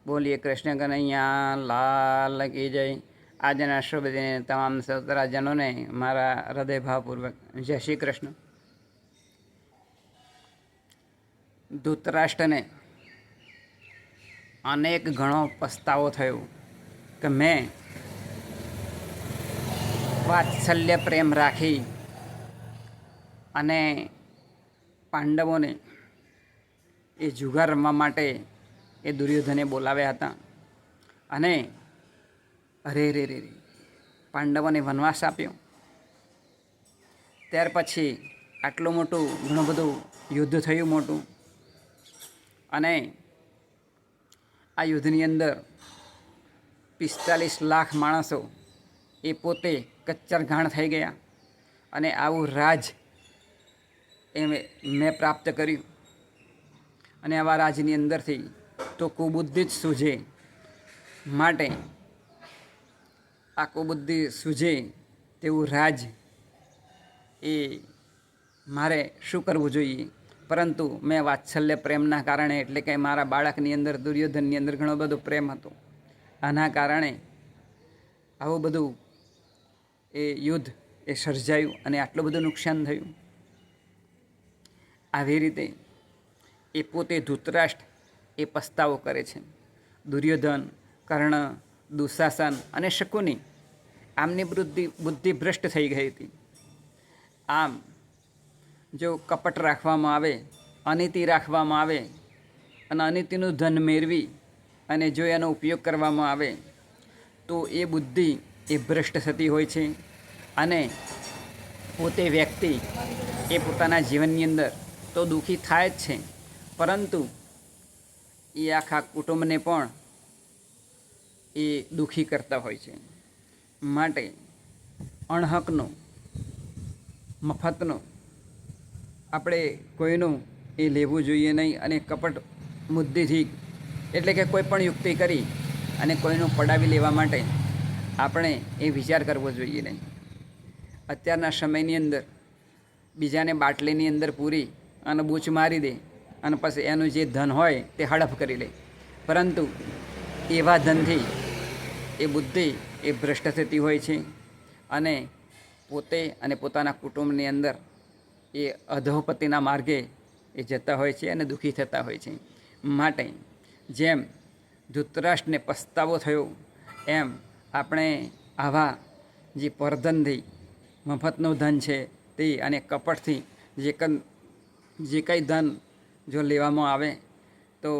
બોલીએ કૃષ્ણ કનૈયા લાલ કી જય। આજના શુભ દિને તમામ સૌતરાજનોને મારા હૃદયભાવપૂર્વક જય શ્રી કૃષ્ણ। ધૃતરાષ્ટ્રને અનેક ઘણો પસ્તાવો થયો કે મેં વાત્સલ્ય પ્રેમ રાખી અને પાંડવોને એ જુગાર રમવા માટે એ દુર્યોધને બોલાવ્યા હતા અને અરે રે રે પાંડવોને વનવાસ આપ્યો। ત્યાર પછી આટલું મોટું ઘણું બધું યુદ્ધ થયું મોટું, અને આ યુદ્ધની અંદર 45 લાખ માણસો એ પોતે કચ્ચર ઘાણ થઈ ગયા, અને આવું રાજ એ મેં પ્રાપ્ત કર્યું। અને આવા રાજની અંદરથી તો કુબુદ્ધિ જ સૂઝે, માટે આ કુબુદ્ધિ સૂઝે તેવું રાજ એ મારે શું કરવું જોઈએ? પરંતુ મેં વાત્સલ્ય પ્રેમના કારણે, એટલે કે મારા બાળકની અંદર દુર્યોધનની અંદર ઘણો બધો પ્રેમ હતો, આના કારણે આવું બધું એ યુદ્ધ એ સર્જાયું અને આટલું બધું નુકસાન થયું। આવી રીતે એ પોતે ધૃતરાષ્ટ્ર એ પસ્તાવો કરે છે। દુર્યોધન, કર્ણ, દુશાસન અને શકુની આમની બુદ્ધિ ભ્રષ્ટ થઈ ગઈ હતી। આમ જો કપટ રાખવામાં આવે, અનીતિ રાખવામાં આવે અને અનીતિનું ધન મેળવી અને જો એનો ઉપયોગ કરવામાં આવે તો એ બુદ્ધિ એ ભ્રષ્ટ થતી હોય છે, અને પોતે વ્યક્તિ એ પોતાના જીવનની અંદર તો દુઃખી થાય જ છે, પરંતુ એ આખા કુટુંબને પણ એ દુઃખી કરતા હોય છે। માટે અણહકનો, મફતનો આપણે કોઈનું એ લેવું જોઈએ નહીં, અને કપટ બુદ્ધિથી એટલે કે કોઈ પણ યુક્તિ કરી અને કોઈનું પડાવી લેવા માટે આપણે એ વિચાર કરવો જોઈએ નહીં। અત્યારના સમયની અંદર બીજાને બાટલીની અંદર પૂરી અને બૂચ મારી દે અને પછી એનું જે ધન હોય તે હડપ કરી લે, પરંતુ એવા ધનથી એ બુદ્ધિ એ ભ્રષ્ટ થતી હોય છે, અને પોતે અને પોતાના કુટુંબની અંદર એ અધોપતિના માર્ગે એ જતા હોય છે અને દુઃખી થતા હોય છે। માટે જેમ ધૃતરાષ્ટ્રને પસ્તાવો થયો, એમ આપણે આવા જે પરધનથી, મફતનું ધન છે તે અને કપટથી જે કંઈ ધન જો લેવામાં આવે તો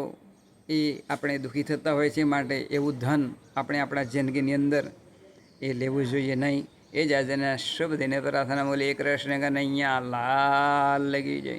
એ આપણે દુઃખી થતા હોય છે। માટે એવું ધન આપણે આપણા જિંદગીની અંદર એ લેવું જોઈએ નહીં। એ જ આજના શુભ દિને પ્રાર્થના બોલીએ કૃષ્ણ કનૈયા લાલ કી જય।